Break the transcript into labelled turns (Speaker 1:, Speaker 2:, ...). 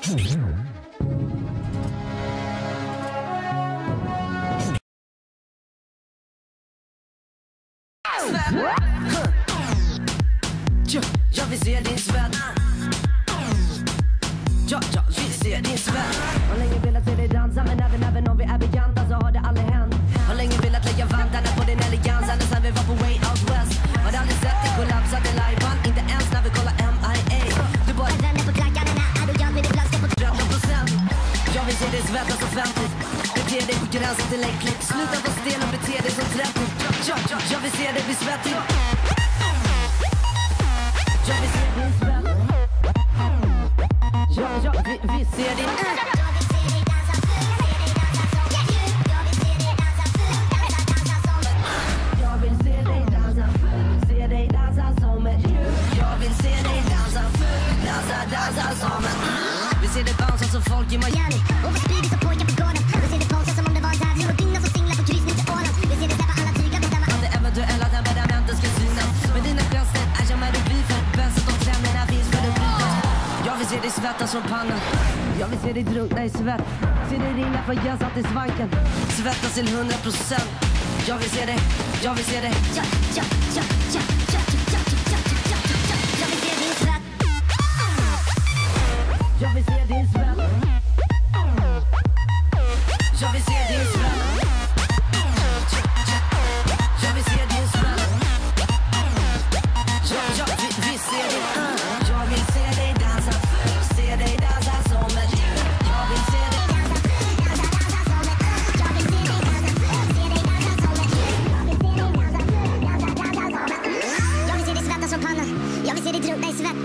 Speaker 1: Jag vill se din svett. Jag vill se din svett. Har länge velat se dig dansa, men även om vi är bekanta så har det aldrig hänt. Har länge velat lägga vantarna på din elegans, ända sen vi var på way out west. Har aldrig sett dig kollapsa till liveban, inte ens när vi kollar MIA. Du bara vänder på klackarna när arrogant med din flaska på 30%. Jag vill se dig svettas offentligt, bete dig på gränsen till äckligt. Sluta vara stel och bete dig som 30. Jag vill se dig bli svettig. Jag vill se din svett. Vi ser din. Jag vill se dig dansa full, se dig dansa som ett djur. Jag vill se dig dansa full, dansa som ett djur. Vi ser dig bounce som folk i Miami. Och vi sprider som pojkar på gården. Vi ser dig pausa som om det var en tävling och dygna som singlar på kryssning till Åland. Vi ser dig släppa alla tygar på stämma. Att det eventuella temperamentet ska synas. Men dina gester är som är vi för bäst att de tränarna finns för att bryta. Jag vill se dig svettas som pannan. Jag vill se dig drunkna i svett. Se dig ringa för jäsat i svanken. Svettas till 100%. Jag vill se dig, jag vill se dig. Jag vill se din svett. Jag vill se din svett. Jag vill se din svett. Jag vill se din svett. Vi ser dig. Jag vill se dig dansa full, se dig dansa som ett djur. Jag vill se dig dansa full, dansa som ett djur. Jag vill se dig dansa full, se dig dansa som ett djur. Jag vill se dig dansa full, dansa som ett djur. Jag vill se dig svettas som panna. Jag vill se dig drunkna i svett.